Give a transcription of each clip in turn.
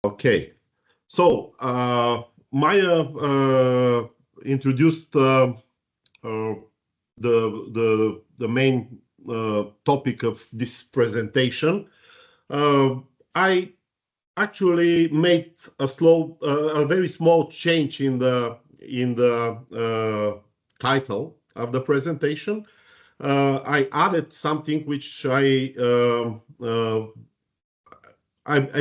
Okay, so Maya introduced the main topic of this presentation. I actually made a very small change in the title of the presentation. I added something which I've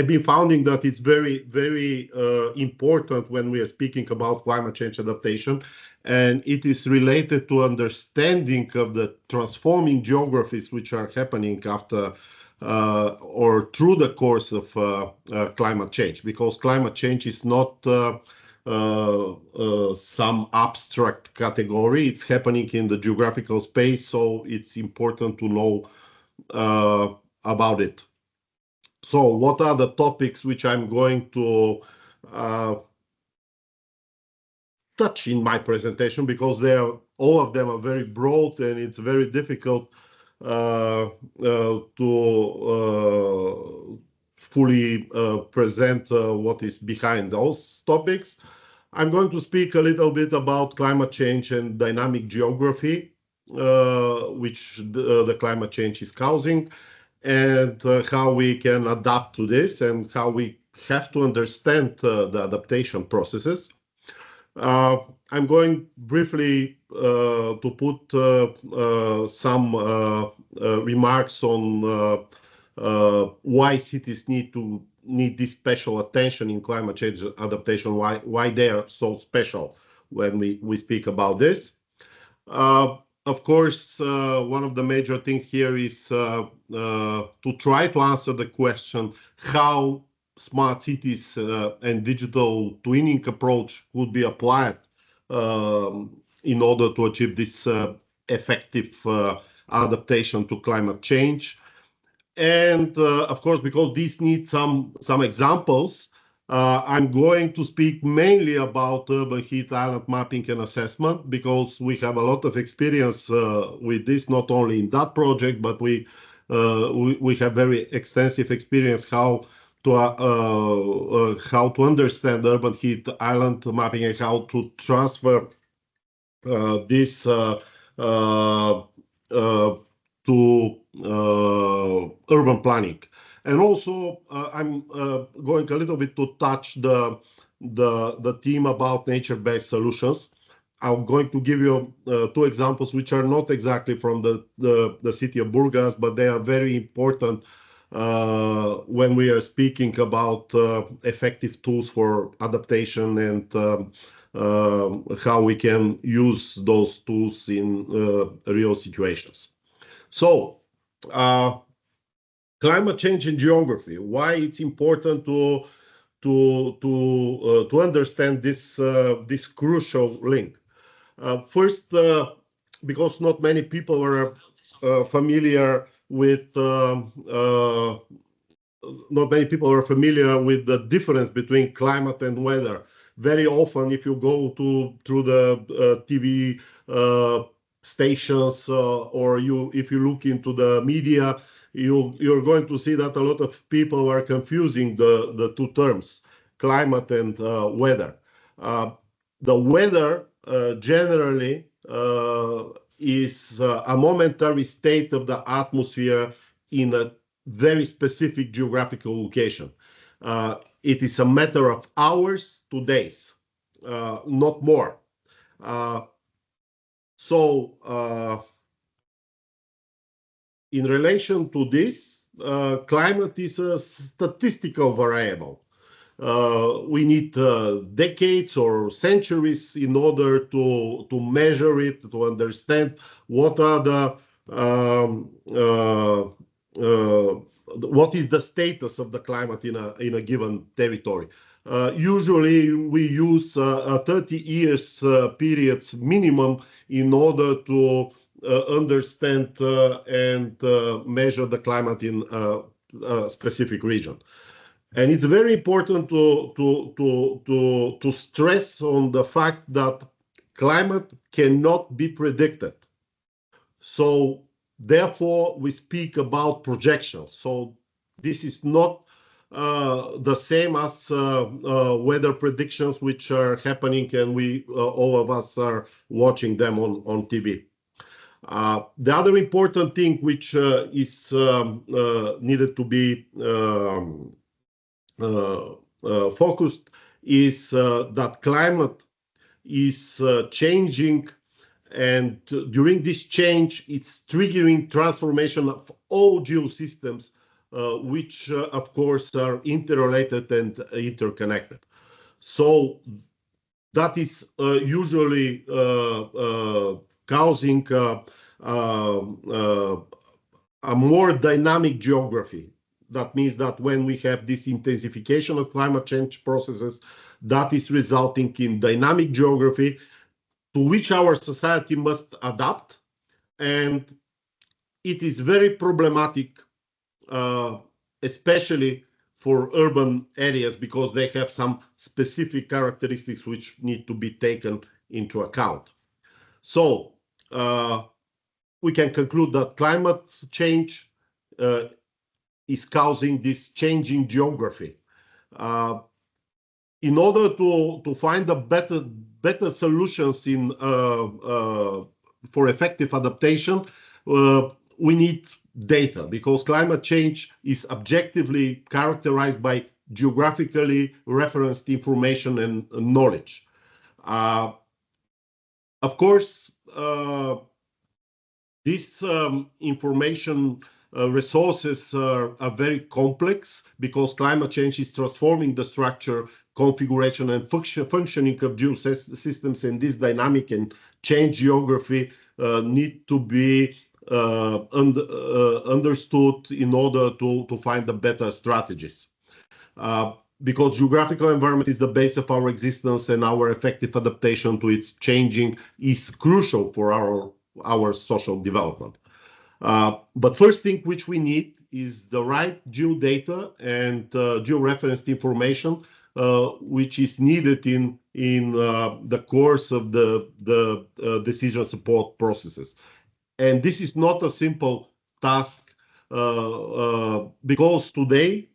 been finding that it's very important when we are speaking about climate change adaptation, and it is related to understanding of the transforming geographies which are happening after or through the course of climate change, because climate change is not some abstract category. It's happening in the geographical space, so it's important to know about it. So what are the topics which I'm going to touch in my presentation, because all of them are very broad and it's very difficult to fully present what is behind those topics. I'm going to speak a little bit about climate change and dynamic geography, which the climate change is causing, and how we can adapt to this and how we have to understand the adaptation processes. I'm going briefly to put some remarks on why cities need this special attention in climate change adaptation, why they are so special when we speak about this. Of course, one of the major things here is to try to answer the question how smart cities and digital twinning approach would be applied in order to achieve this effective adaptation to climate change. And of course, because these need some examples, I'm going to speak mainly about urban heat island mapping and assessment, because we have a lot of experience with this, not only in that project, but we have very extensive experience how to understand urban heat island mapping and how to transfer this to urban planning. And also, I'm going a little bit to touch the theme about nature-based solutions. I'm going to give you two examples which are not exactly from the city of Burgas, but they are very important when we are speaking about effective tools for adaptation and how we can use those tools in real situations. So, climate change and geography, why it's important to understand this crucial link. First, because not many people are familiar with the difference between climate and weather. Very often, if you go through the TV stations or if you look into the media, you're going to see that a lot of people are confusing the two terms, climate and weather. The weather generally is a momentary state of the atmosphere in a very specific geographical location. It is a matter of hours to days, not more. In relation to this, climate is a statistical variable. We need decades or centuries in order to measure it, to understand what are what is the status of the climate in a given territory. Usually we use 30 years periods minimum in order to understand and measure the climate in a specific region. And it's very important to stress on the fact that climate cannot be predicted. So therefore, we speak about projections. So this is not the same as weather predictions, which are happening, and we all of us are watching them on TV. The other important thing which is needed to be focused is that climate is changing, and during this change, it's triggering transformation of all geosystems, which of course are interrelated and interconnected. So that is usually causing a more dynamic geography. That means that when we have this intensification of climate change processes, that is resulting in dynamic geography to which our society must adapt. And it is very problematic, especially for urban areas, because they have some specific characteristics which need to be taken into account. So we can conclude that climate change is causing this changing geography. In order to find a better solutions in for effective adaptation, we need data, because climate change is objectively characterized by geographically referenced information and knowledge. Of course, this information resources are very complex, because climate change is transforming the structure, configuration, and functioning of geosystems, and this dynamic and change geography need to be understood in order to find the better strategies. Because geographical environment is the base of our existence, and our effective adaptation to its changing is crucial for our social development. But first thing which we need is the right geodata and georeferenced information, which is needed in the course of the decision support processes. And this is not a simple task, because today,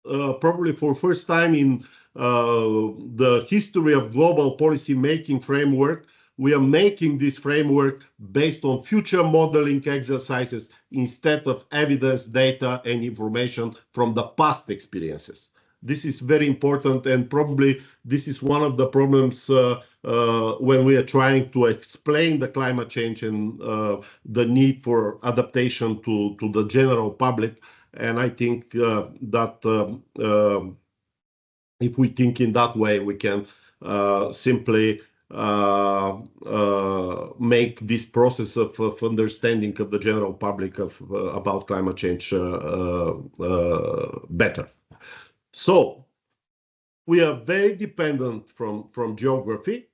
probably for first time in the history of global policy making framework, we are making this framework based on future modeling exercises instead of evidence, data, and information from the past experiences. This is very important, and probably this is one of the problems when we are trying to explain the climate change and the need for adaptation to the general public. And I think that if we think in that way, we can simply make this process of understanding of the general public about climate change better. So we are very dependent from geography.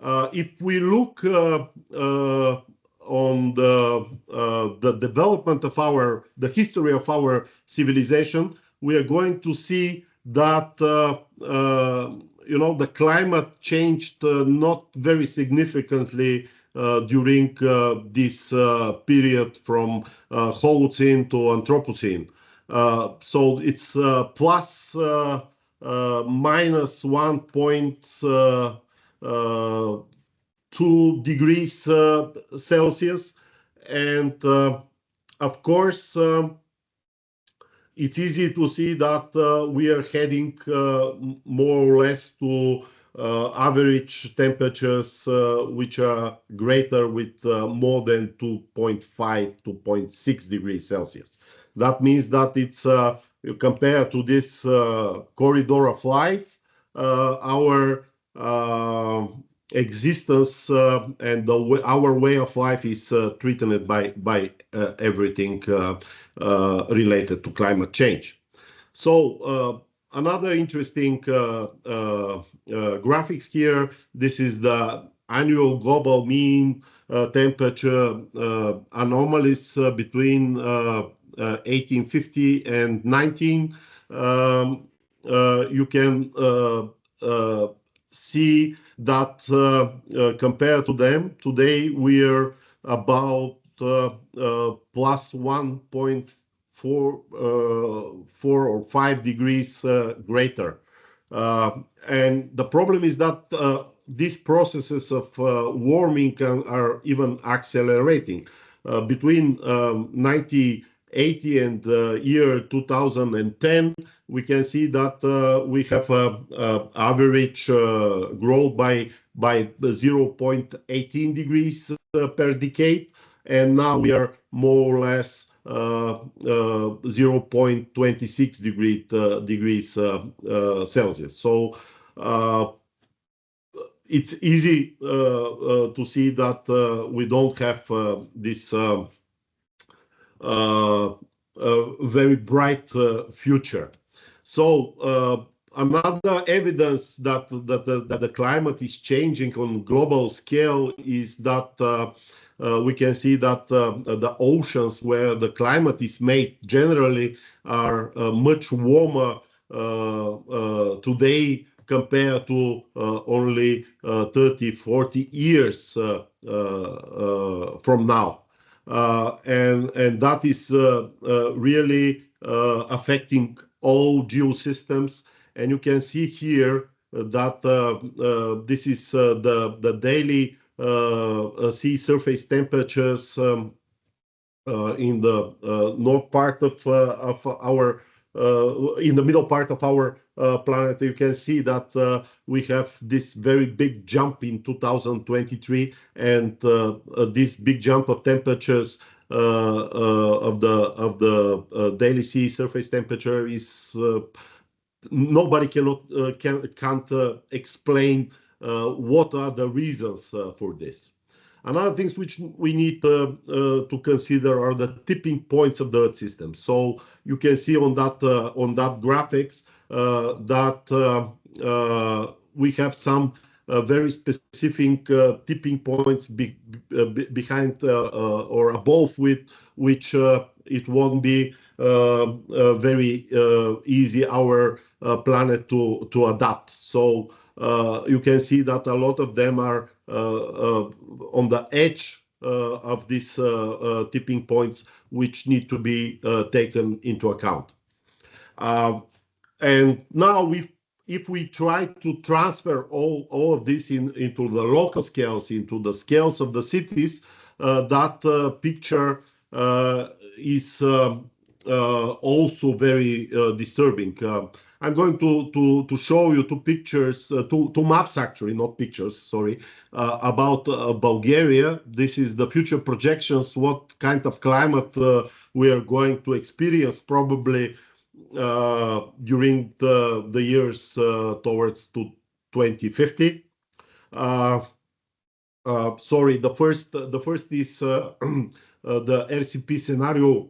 If we look on the development of the history of our civilization, we are going to see that the climate changed not very significantly during this period from Holocene to Anthropocene. So it's plus minus 1.2 degrees Celsius. And of course, it's easy to see that we are heading more or less to average temperatures which are greater with more than 2.5 to 2.6 degrees Celsius. That means that it's compared to this corridor of life, our existence and our way of life is threatened by everything related to climate change. So another interesting graphics here. This is the annual global mean temperature anomalies between 1850 and 19. you can see that compared to them, today we're about plus 1.4 4 or 5 degrees greater. And the problem is that these processes of warming are even accelerating. Between 1980 and year 2010, we can see that we have average growth by 0.18 degrees per decade, and now we are more or less 0.26 degrees Celsius. So it's easy to see that we don't have this very bright future. So another evidence that the climate is changing on global scale is that we can see that the oceans where the climate is made generally are much warmer today compared to only 30, 40 years from now. And that is really affecting all geosystems. And you can see here that this is the daily sea surface temperatures in the north part of our in the middle part of our planet. You can see that we have this very big jump in 2023, and this big jump of temperatures of the daily sea surface temperature is nobody can't explain what are the reasons for this. Another things which we need to consider are the tipping points of the Earth system. So you can see on that graphics that we have some very specific tipping points behind or above which it won't be very easy our planet to adapt. So you can see that a lot of them are on the edge of these tipping points, which need to be taken into account. And now, if we try to transfer all of this into the local scales, into the scales of the cities, that picture is also very disturbing. I'm going to show you two pictures, two maps actually, not pictures, sorry, about Bulgaria. This is the future projections, what kind of climate we are going to experience probably during the years towards to 2050. Sorry, the first is the RCP scenario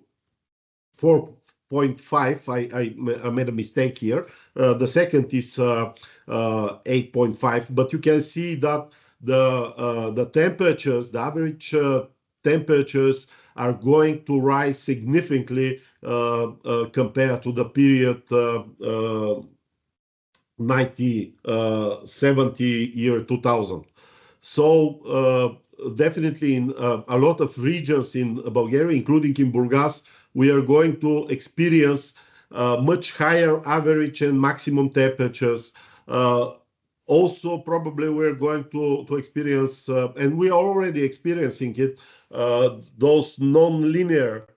4.5. I made a mistake here. The second is 8.5. But you can see that the temperatures, the average temperatures, are going to rise significantly compared to the period 1970 year 2000. So definitely in a lot of regions in Bulgaria, including in Burgas, we are going to experience much higher average and maximum temperatures. Also, probably we're going to experience, and we are already experiencing it, those non-linear,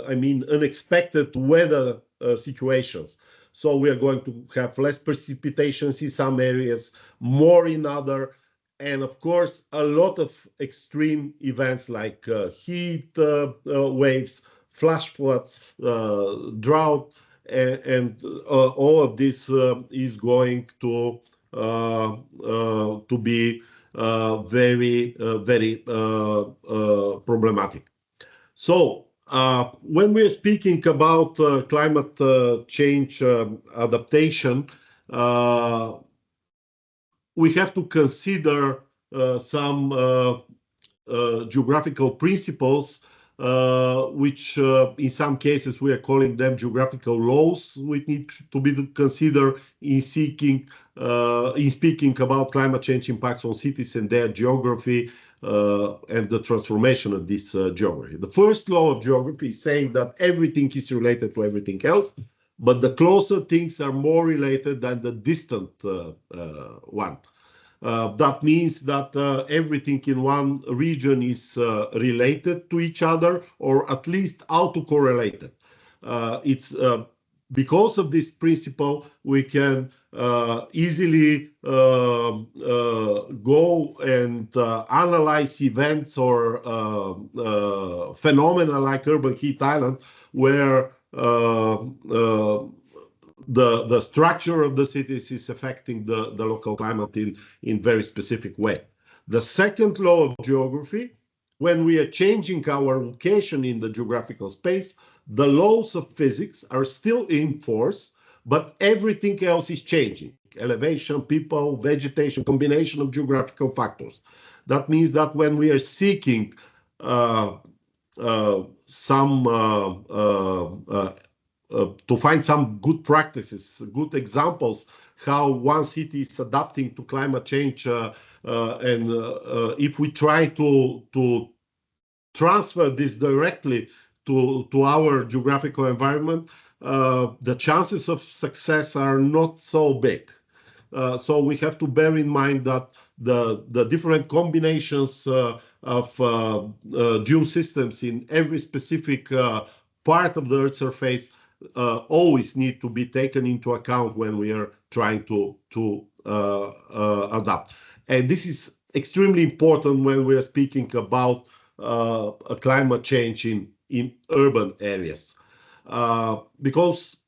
I mean, unexpected weather situations. So we are going to have less precipitations in some areas, more in other, and of course, a lot of extreme events like heat waves, flash floods, drought, and all of this is going to be very problematic. So when we're speaking about climate change adaptation, we have to consider some geographical principles which in some cases we are calling them geographical laws, which need to be considered in speaking about climate change impacts on cities and their geography and the transformation of this geography. The first law of geography is saying that everything is related to everything else, but the closer things are more related than the distant one. That means that everything in one region is related to each other, or at least autocorrelated. It's because of this principle, we can easily go and analyze events or phenomena like urban heat island, where the structure of the cities is affecting the local climate in very specific way. The second law of geography, when we are changing our location in the geographical space, the laws of physics are still in force, but everything else is changing. Elevation, people, vegetation, combination of geographical factors. That means that when we are seeking to find some good practices, good examples, how one city is adapting to climate change, and if we try to transfer this directly to our geographical environment, the chances of success are not so big. So we have to bear in mind that the different combinations of geosystems in every specific part of the Earth's surface always need to be taken into account when we are trying to adapt. And this is extremely important when we are speaking about a climate change in urban areas, because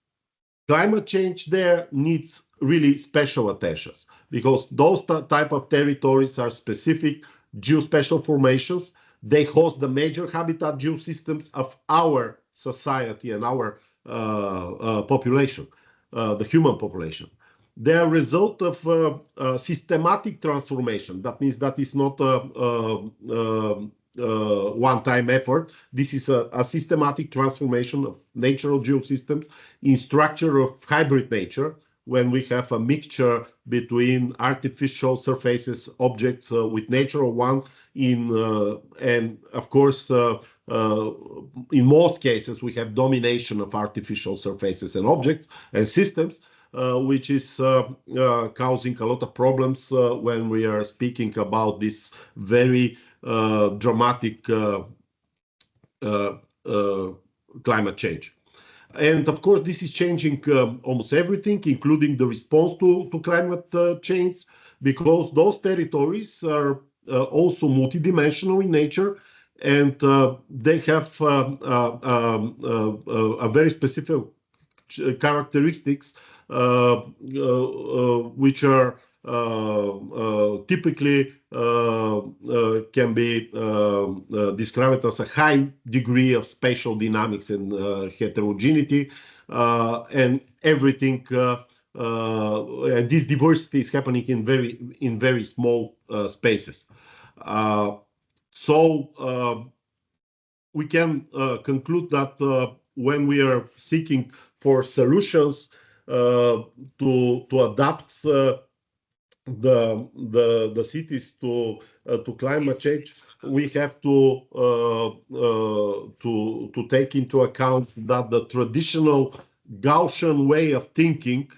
climate change there needs really special attention, because those type of territories are specific geospatial formations. They host the major habitat geosystems of our society and our population, the human population. They are a result of systematic transformation. That means that is not a one-time effort. This is a systematic transformation of natural geosystems in structure of hybrid nature, when we have a mixture between artificial surfaces, objects with natural one, and of course, in most cases, we have domination of artificial surfaces and objects and systems, which is causing a lot of problems when we are speaking about this very dramatic climate change. And of course, this is changing almost everything, including the response to climate change, because those territories are also multidimensional in nature, and they have a very specific characteristics, which are typically can be described as a high degree of spatial dynamics and heterogeneity, and everything. And this diversity is happening in very small spaces. So we can conclude that when we are seeking for solutions to adapt the cities to climate change, we have to take into account that the traditional Gaussian way of thinking,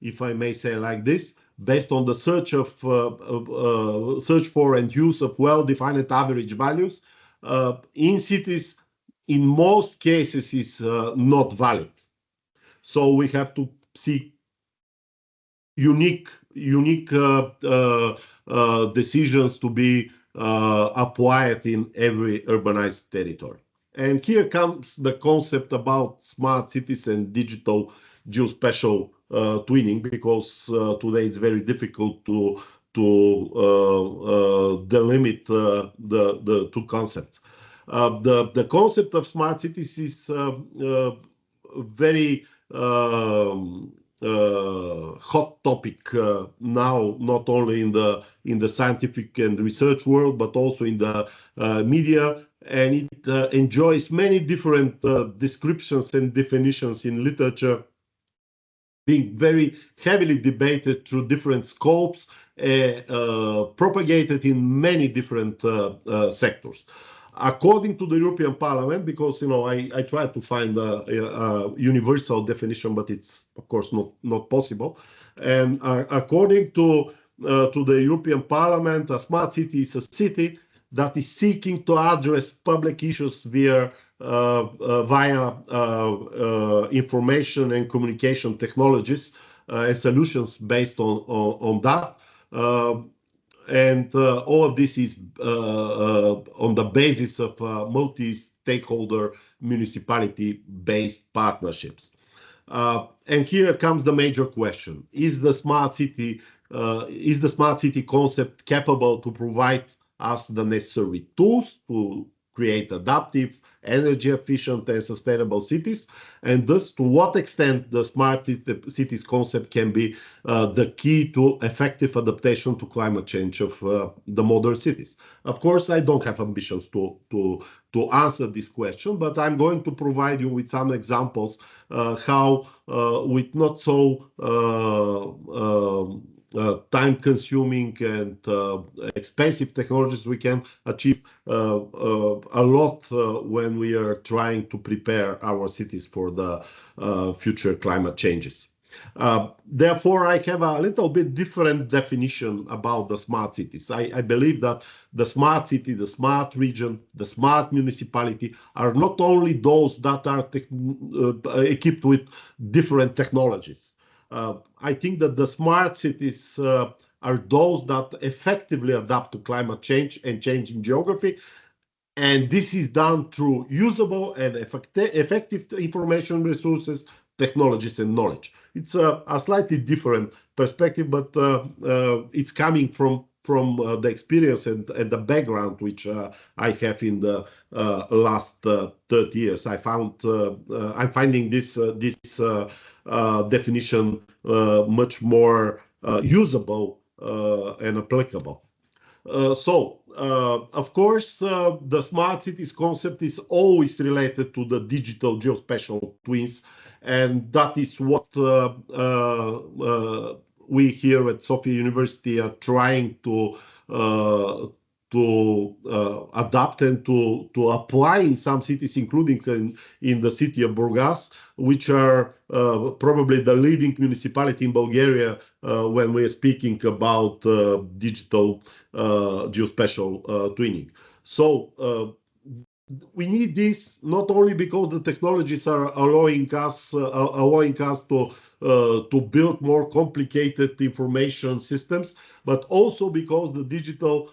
if I may say like this, based on the search for and use of well-defined average values in cities, in most cases is not valid. So we have to see unique decisions to be applied in every urbanized territory. And here comes the concept about smart cities and digital geospatial twinning, because today it's very difficult to delimit the two concepts. The concept of smart cities is very hot topic now, not only in the scientific and research world, but also in the media, and it enjoys many different descriptions and definitions in literature, being very heavily debated through different scopes, propagated in many different sectors. According to the European Parliament, because I tried to find a universal definition, but it's of course not possible. And according to the European Parliament, a smart city is a city that is seeking to address public issues via information and communication technologies and solutions based on that. And all of this is on the basis of multi-stakeholder municipality-based partnerships. And here comes the major question: is the smart city concept capable to provide us the necessary tools to create adaptive, energy efficient, and sustainable cities? And thus, to what extent the smart cities concept can be the key to effective adaptation to climate change of the modern cities? Of course, I don't have ambitions to answer this question, but I'm going to provide you with some examples how with not so time-consuming and expensive technologies we can achieve a lot when we are trying to prepare our cities for the future climate changes. Therefore, I have a little bit different definition about the smart cities. I believe that the smart city, the smart region, the smart municipality are not only those that are equipped with different technologies. I think that the smart cities are those that effectively adapt to climate change and change in geography. And this is done through usable and effective information resources, technologies, and knowledge. It's a slightly different perspective, but it's coming from the experience and the background which I have in the last 30 years. I'm finding this definition much more usable and applicable. Of course, the smart cities concept is always related to the digital geospatial twins, and that is what we here at Sofia University are trying to adapt and to apply in some cities, including in the city of Burgas, which are probably the leading municipality in Bulgaria when we are speaking about digital geospatial twinning. So we need this not only because the technologies are allowing us to build more complicated information systems, but also because the digital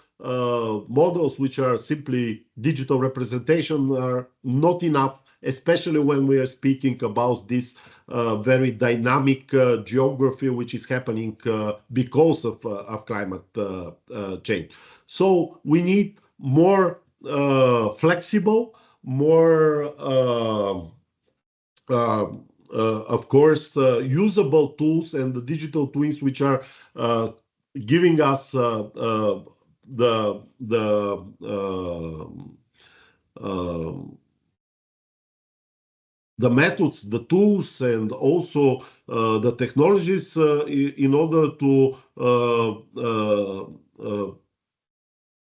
models, which are simply digital representation, are not enough, especially when we are speaking about this very dynamic geography which is happening because of climate change. So we need more flexible, more of course usable tools, and the digital twins which are giving us the methods, the tools, and also the technologies in order to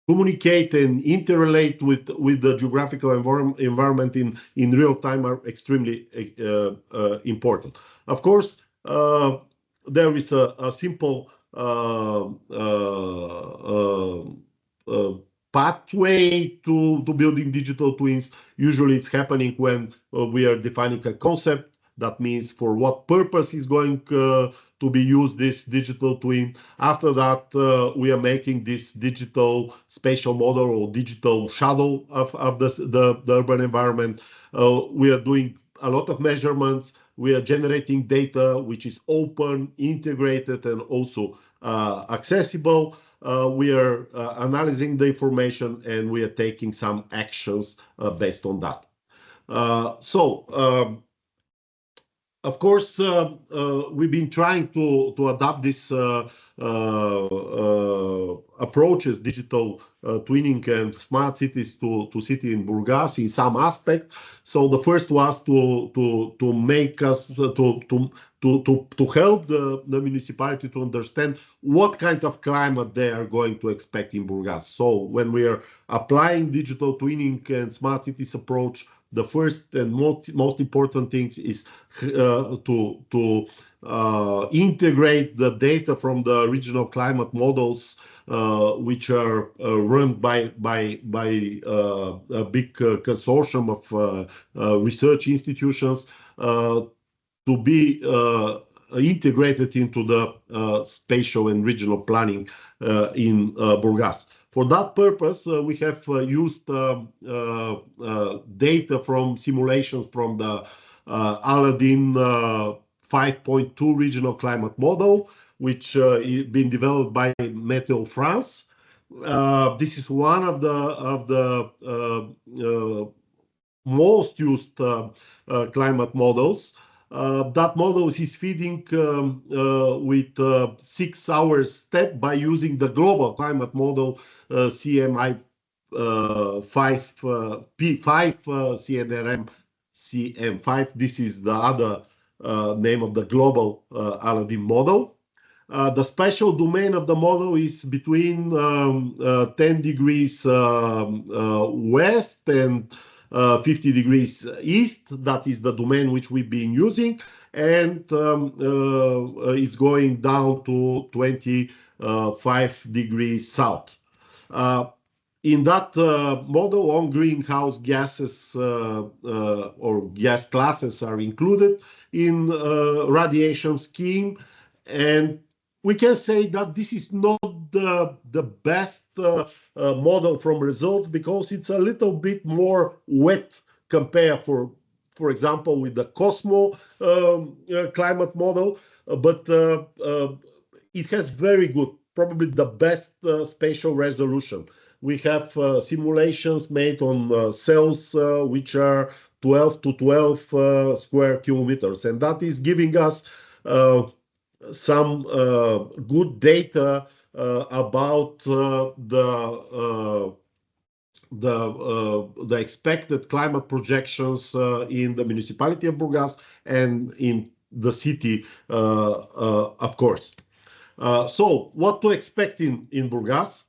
communicate and interrelate with the geographical environment in real time are extremely important. Of course, there is a simple pathway to building digital twins. Usually it's happening when we are defining a concept. That means for what purpose is going to be used this digital twin. After that, we are making this digital spatial model or digital shadow of the urban environment. We are doing a lot of measurements. We are generating data which is open, integrated, and also accessible. We are analyzing the information, and we are taking some actions based on that. Of course, we've been trying to adapt this approaches, digital twinning and smart cities to city in Burgas in some aspect. So the first was to make us to help the municipality to understand what kind of climate they are going to expect in Burgas. So when we are applying digital twinning and smart cities approach, the first and most important things is to integrate the data from the regional climate models, which are run by a big consortium of research institutions, to be integrated into the spatial and regional planning in Burgas. For that purpose, we have used data from simulations from the Aladdin 5.2 regional climate model, which is been developed by Meteo France. This is one of the most used climate models. That model is feeding with 6 hours step by using the global climate model CMI 5 P5 CNRM CM5. This is the other name of the global Aladdin model. The spatial domain of the model is between 10 degrees west and 50 degrees east. That is the domain which we've been using, and it's going down to 25 degrees south. In that model, all greenhouse gases or gas classes are included in radiation scheme, and we can say that this is not the best model from results, because it's a little bit more wet compared, for example, with the Cosmo climate model, but it has very good, probably the best spatial resolution. We have simulations made on cells which are 12 to 12 square kilometers, and that is giving us some good data about the expected climate projections in the municipality of Burgas and in the city, of course. So what to expect in Burgas?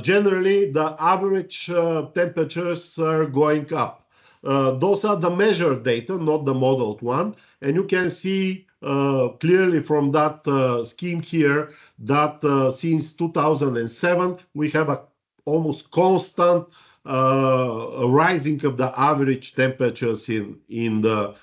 Generally, the average temperatures are going up. Those are the measured data, not the modeled one. And you can see clearly from that scheme here that since 2007, we have a almost constant rising of the average temperatures in the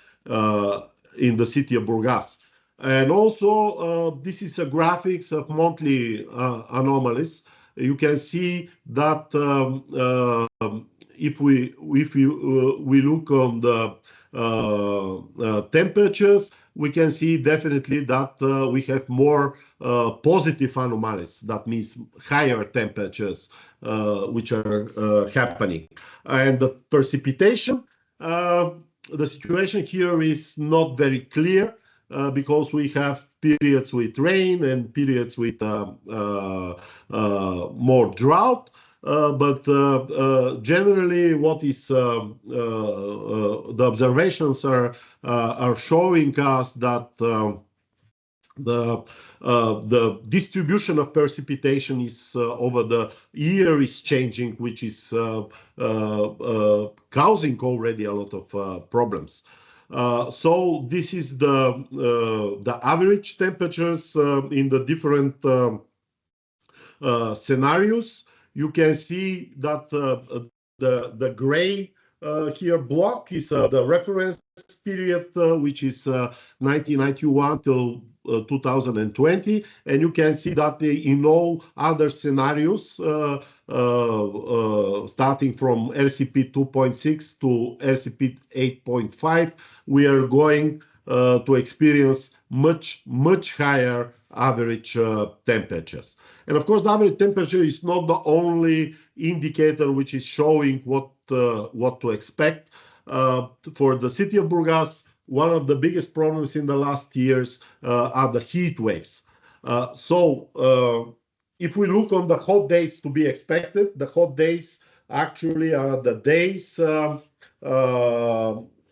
city of Burgas. And also, this is a graphics of monthly anomalies. You can see that if we look on the temperatures, we can see definitely that we have more positive anomalies. That means higher temperatures which are happening. And the precipitation, the situation here is not very clear. Because we have periods with rain and periods with more drought. But generally, what is the observations are showing us that the distribution of precipitation is over the year is changing, which is causing already a lot of problems. So this is the average temperatures in the different scenarios. You can see that the gray here block is the reference period, which is 1991 till 2020, and you can see that in all other scenarios, starting from RCP 2.6 to RCP 8.5, we are going to experience much higher average temperatures. And of course, the average temperature is not the only indicator which is showing what to expect. For the city of Burgas, one of the biggest problems in the last years are the heat waves. If we look on the hot days to be expected, the hot days actually are the days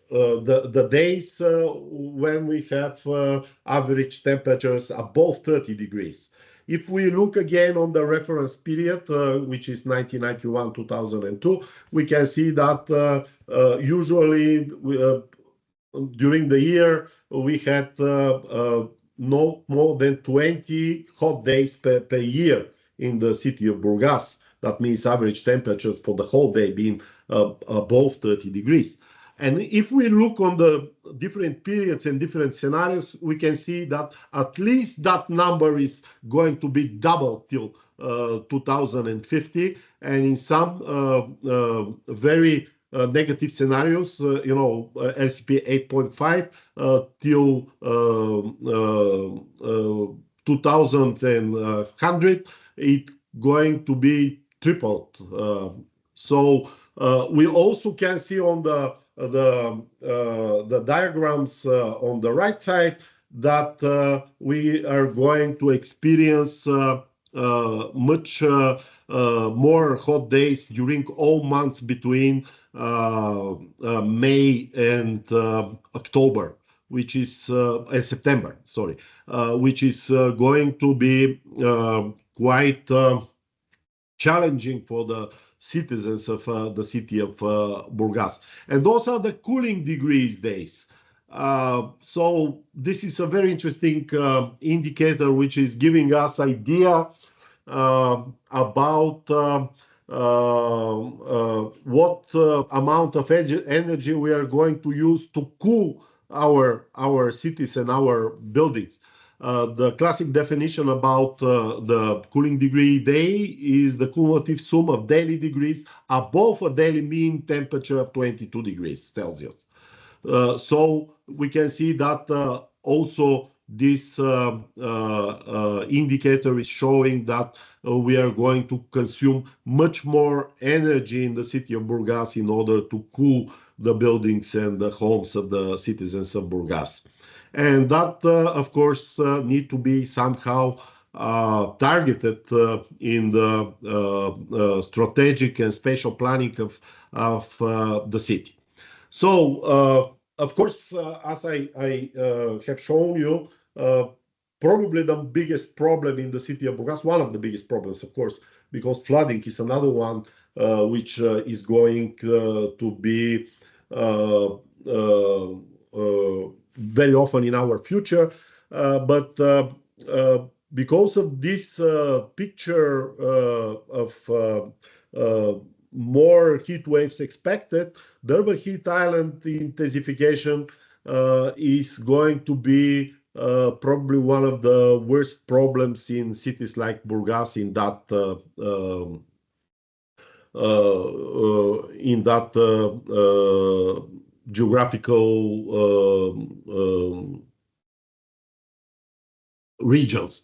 the days when we have average temperatures above 30 degrees. If we look again on the reference period, which is 1991-2002, we can see that usually during the year we had no more than 20 hot days per year in the city of Burgas. That means average temperatures for the whole day being above 30 degrees. And if we look on the different periods and different scenarios, we can see that at least that number is going to be double till 2050. And in some very negative scenarios, LCP 8.5 till 2100, it's going to be tripled. We also can see on the diagrams on the right side that we are going to experience much more hot days during all months between May and October, which is September, sorry, which is going to be quite challenging for the citizens of the city of Burgas. And those are the cooling degrees days. So this is a very interesting indicator which is giving us idea about what amount of energy we are going to use to cool our cities and our buildings. The classic definition about the cooling degree day is the cumulative sum of daily degrees above a daily mean temperature of 22 degrees Celsius. So we can see that also this indicator is showing that we are going to consume much more energy in the city of Burgas in order to cool the buildings and the homes of the citizens of Burgas. And that, of course, need to be somehow targeted in the strategic and spatial planning of the city. So, of course, as I have shown you, probably the biggest problem in the city of Burgas, one of the biggest problems, of course, because flooding is another one which is going to be very often in our future, but because of this picture of more heat waves expected, the urban heat island intensification is going to be probably one of the worst problems in cities like Burgas in that geographical regions.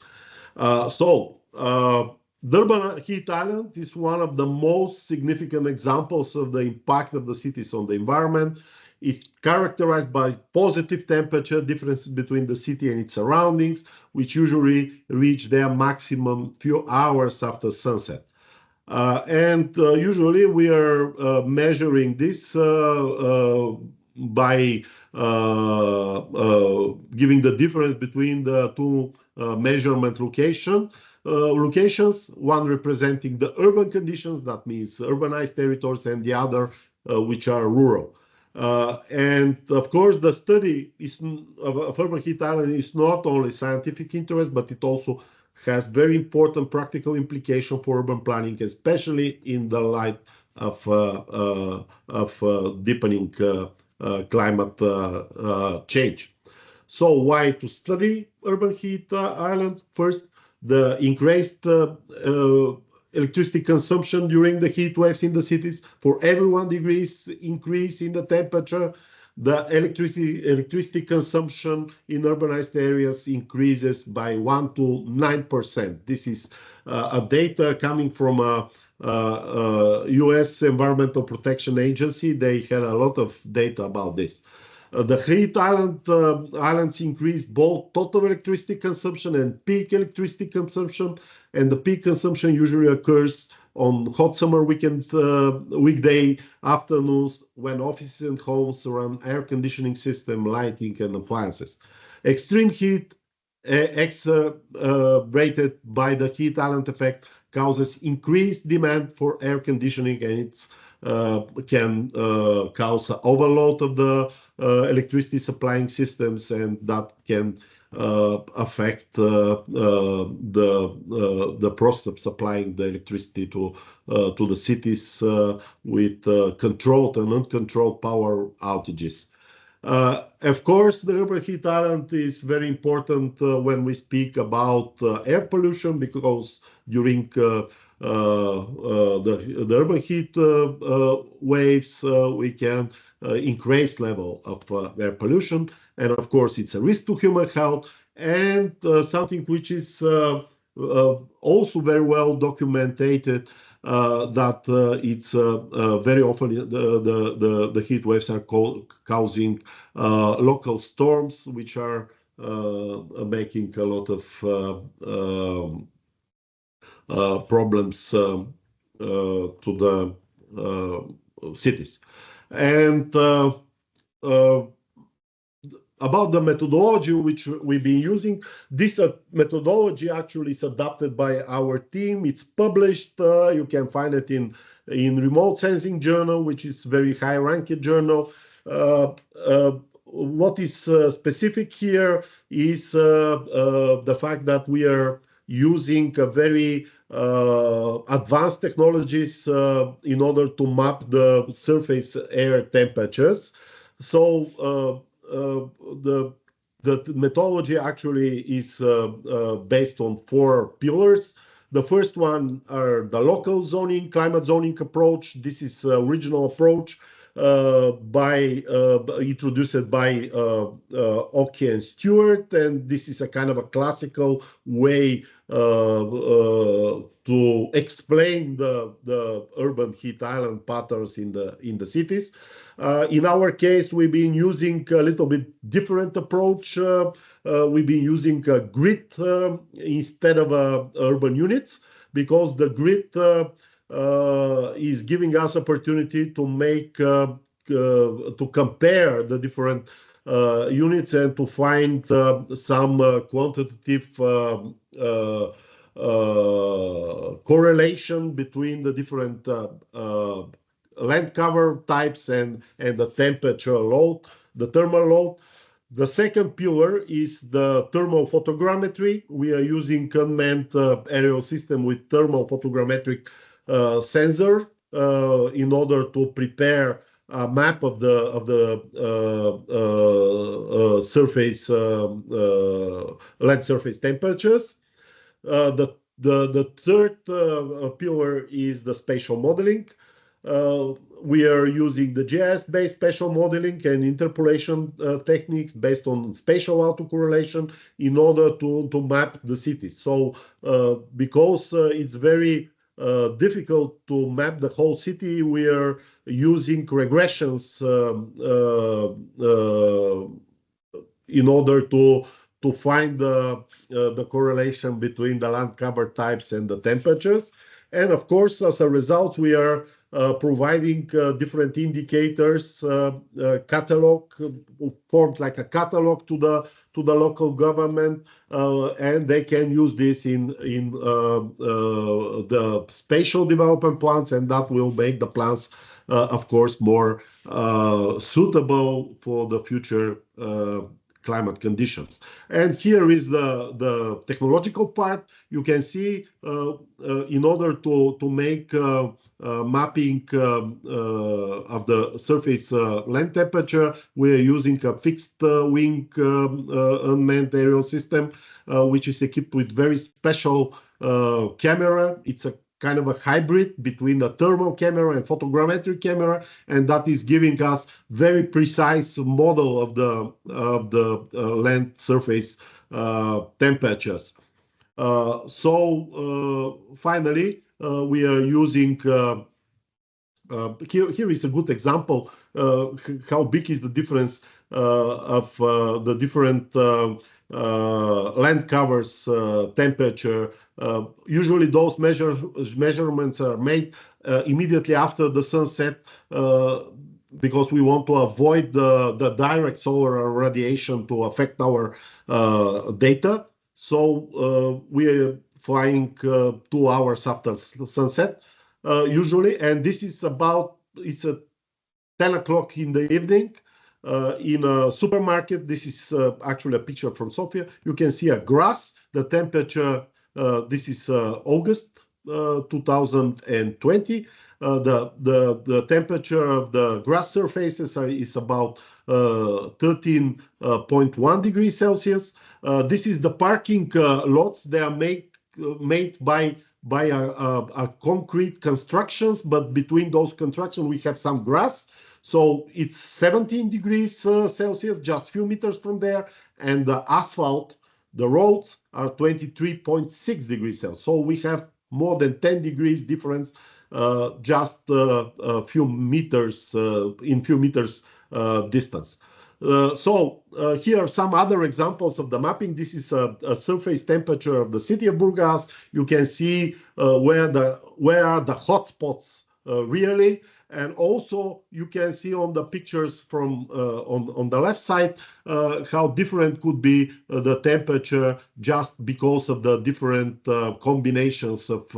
The urban heat island is one of the most significant examples of the impact of the cities on the environment. It's characterized by positive temperature differences between the city and its surroundings, which usually reach their maximum few hours after sunset. Usually we are measuring this by giving the difference between the two measurement locations, one representing the urban conditions, that means urbanized territories, and the other which are rural. And of course, the study of urban heat island is not only scientific interest, but it also has very important practical implication for urban planning, especially in the light of deepening climate change. So why to study urban heat island? First, the increased electricity consumption during the heat waves in the cities. For every 1 degree increase in the temperature, the electricity consumption in urbanized areas increases by 1 to 9%. This is a data coming from a US Environmental Protection Agency. They had a lot of data about this. The heat islands increase both total electricity consumption and peak electricity consumption, and the peak consumption usually occurs on hot summer weekday afternoons when offices and homes run air conditioning system, lighting, and appliances. Extreme heat exacerbated by the heat island effect causes increased demand for air conditioning, and it's can cause overload of the electricity supplying systems, and that can affect the process of supplying the electricity to the cities with controlled and uncontrolled power outages. Of course, the urban heat island is very important when we speak about air pollution, because during the urban heat waves, we can increase level of air pollution. And of course, it's a risk to human health, and something which is also very well documented, that it's very often the heat waves are causing local storms, which are making a lot of problems to the cities. And about the methodology which we've been using, this methodology actually is adopted by our team. It's published. You can find it in Remote Sensing Journal, which is very high-ranked journal. What is specific here is the fact that we are using a very advanced technologies in order to map the surface air temperatures. So the methodology actually is based on 4 pillars. The first one are the local zoning, climate zoning approach. This is original approach introduced by Oki and Stewart, and this is a kind of a classical way to explain the urban heat island patterns in the cities. In our case, we've been using a little bit different approach. We've been using a grid instead of urban units, because the grid is giving us opportunity to make to compare the different units and to find some quantitative correlation between the different land cover types and the temperature load, the thermal load. The second pillar is the thermal photogrammetry. We are using unmanned aerial system with thermal photogrammetric sensor in order to prepare a map of the surface land surface temperatures. The third pillar is the spatial modeling. We are using the GIS-based spatial modeling and interpolation techniques based on spatial autocorrelation in order to map the cities. So because it's very difficult to map the whole city, we are using regressions in order to find the correlation between the land cover types and the temperatures. And of course, as a result, we are providing different indicators, catalog, formed like a catalog to the local government, and they can use this in the spatial development plans, and that will make the plans, of course, more suitable for the future climate conditions. And here is the technological part. You can see in order to make mapping of the surface land temperature, we are using a fixed wing unmanned aerial system, which is equipped with very special camera. It's a kind of a hybrid between a thermal camera and photogrammetric camera, and that is giving us very precise model of the land surface temperatures. Finally, we are using here is a good example how big is the difference of the different land covers, temperature. Usually those measurements are made immediately after the sunset, because we want to avoid the direct solar radiation to affect our data. So we are flying 2 hours after sunset usually, and this is it's a 10 o'clock in the evening in a supermarket. This is actually a picture from Sofia. You can see a grass, the temperature, this is August 2020. The temperature of the grass surfaces is about 13.1 degrees Celsius. This is the parking lots. They are made by concrete constructions, but between those constructions we have some grass. So it's 17 degrees Celsius, just few meters from there, and the asphalt, the roads, are 23.6 degrees Celsius. So we have more than 10 degrees difference just a few meters distance. Here are some other examples of the mapping. This is a surface temperature of the city of Burgas. You can see where are the hotspots really, and also you can see on the pictures from on the left side how different could be the temperature just because of the different combinations of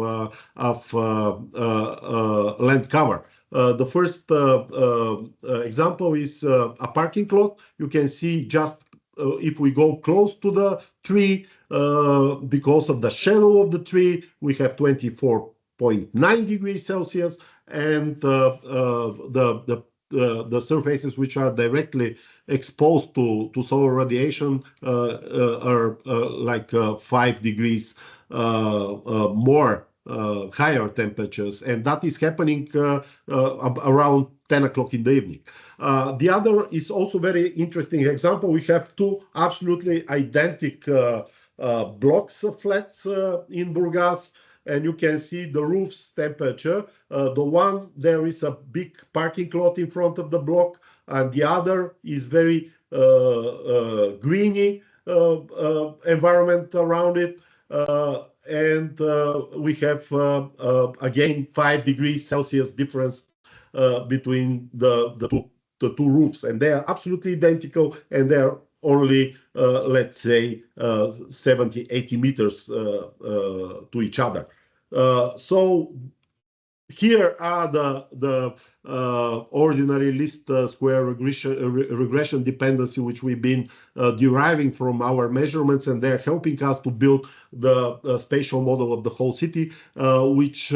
land cover. The first example is a parking lot. You can see just if we go close to the tree, because of the shadow of the tree, we have 24.9 degrees Celsius, and the surfaces which are directly exposed to solar radiation are like 5 degrees more higher temperatures, and that is happening around 10 o'clock in the evening. The other is also very interesting example. We have 2 absolutely identical blocks of flats in Burgas, and you can see the roof's temperature. The one, there is a big parking lot in front of the block, and the other is very greeny environment around it. And we have again 5 degrees Celsius difference between the two roofs, and they are absolutely identical, and they are only let's say 70-80 meters to each other. So here are the ordinary least square regression dependency, which we've been deriving from our measurements, and they're helping us to build the spatial model of the whole city, which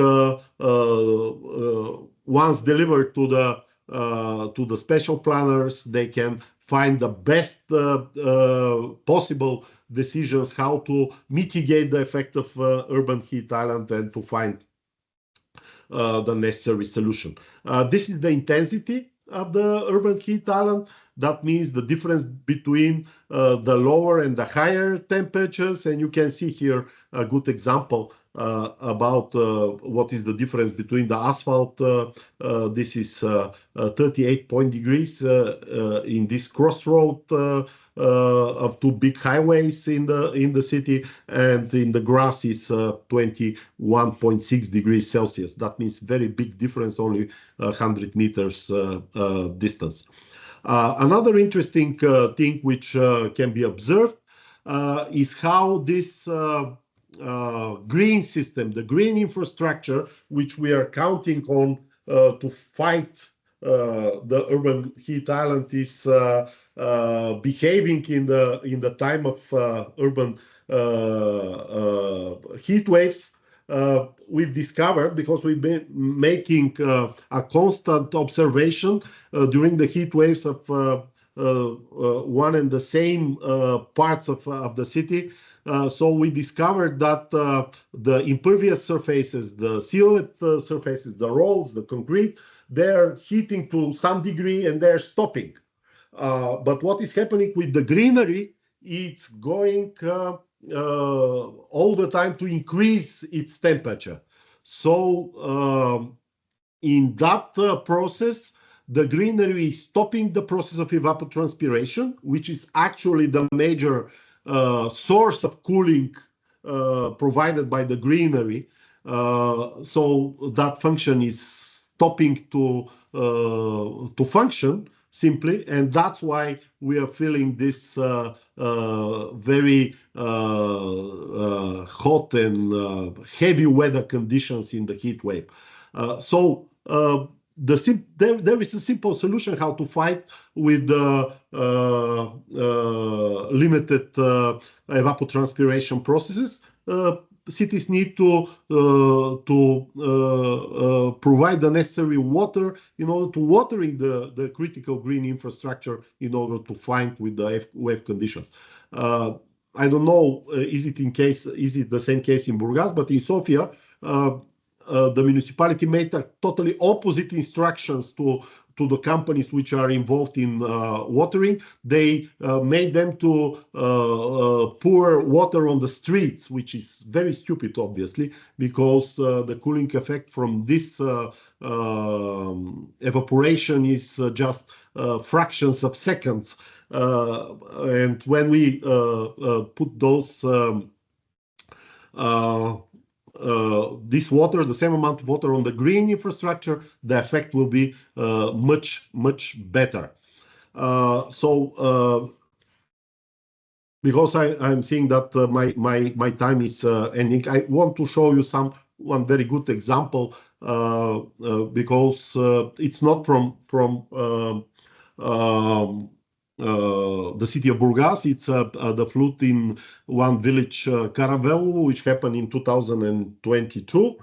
once delivered to the spatial planners, they can find the best possible decisions how to mitigate the effect of urban heat island and to find the necessary solution. This is the intensity of the urban heat island. That means the difference between the lower and the higher temperatures, and you can see here a good example about what is the difference between the asphalt. This is 38 degrees in this crossroad of 2 big highways in the city, and in the grass is 21.6 degrees Celsius. That means very big difference, only 100 meters distance. Another interesting thing which can be observed is how this green system, the green infrastructure, which we are counting on to fight the urban heat island, is behaving in the time of urban heat waves. We've discovered, because we've been making a constant observation during the heat waves of one and the same parts of the city. So we discovered that the impervious surfaces, the sealed surfaces, the roads, the concrete, they're heating to some degree and they're stopping. But what is happening with the greenery, it's going all the time to increase its temperature. So in that process, the greenery is stopping the process of evapotranspiration, which is actually the major source of cooling provided by the greenery. So that function is stopping to function simply, and that's why we are feeling this very hot and heavy weather conditions in the heat wave. There is a simple solution how to fight with limited evapotranspiration processes. Cities need to provide the necessary water in order to watering the critical green infrastructure in order to fight with the wave conditions. I don't know, is it the same case in Burgas, but in Sofia, the municipality made a totally opposite instructions to the companies which are involved in watering. They made them to pour water on the streets, which is very stupid, obviously, because the cooling effect from this evaporation is just fractions of seconds. And when we put those this water, the same amount of water on the green infrastructure, the effect will be much better. Because I'm seeing that my time is ending, I want to show you one very good example because it's not from the city of Burgas. It's the flood in one village, Caravel, which happened in 2022.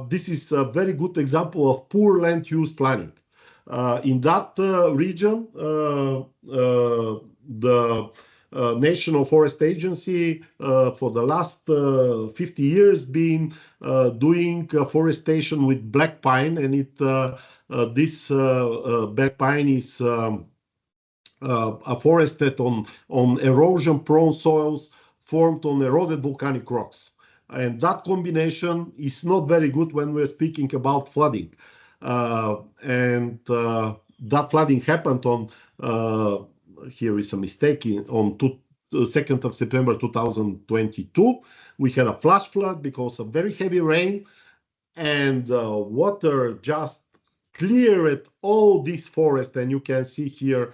This is a very good example of poor land use planning. In that region, the National Forest Agency for the last 50 years been doing forestation with black pine, and this black pine is forested on erosion-prone soils formed on eroded volcanic rocks. And that combination is not very good when we're speaking about flooding. That flooding happened on, here is a mistake, on 2nd of September 2022. We had a flash flood because of very heavy rain, and water just cleared all this forest. And you can see here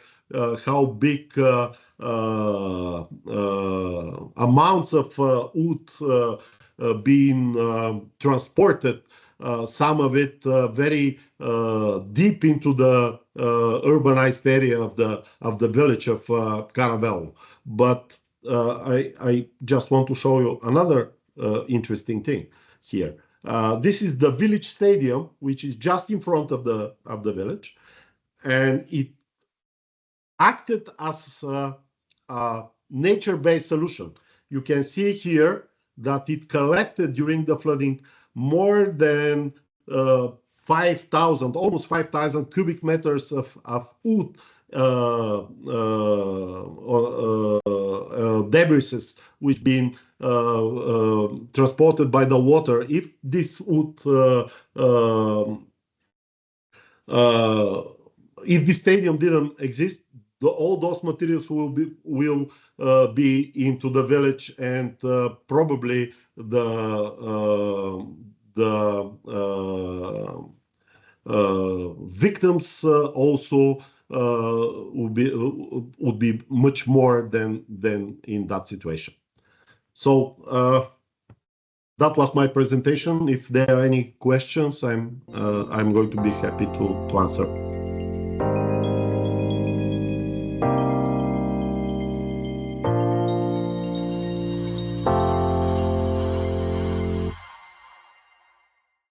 how big amounts of wood being transported, some of it very deep into the urbanized area of the village of Caravel. But I just want to show you another interesting thing here. This is the village stadium, which is just in front of the village, and it acted as a nature-based solution. You can see here that it collected during the flooding more than 5,000, almost 5,000 cubic meters of wood debris which been transported by the water. If this would if the stadium didn't exist, all those materials will be into the village, and probably the victims also would be much more than in that situation. So that was my presentation. If there are any questions, I'm going to be happy to answer.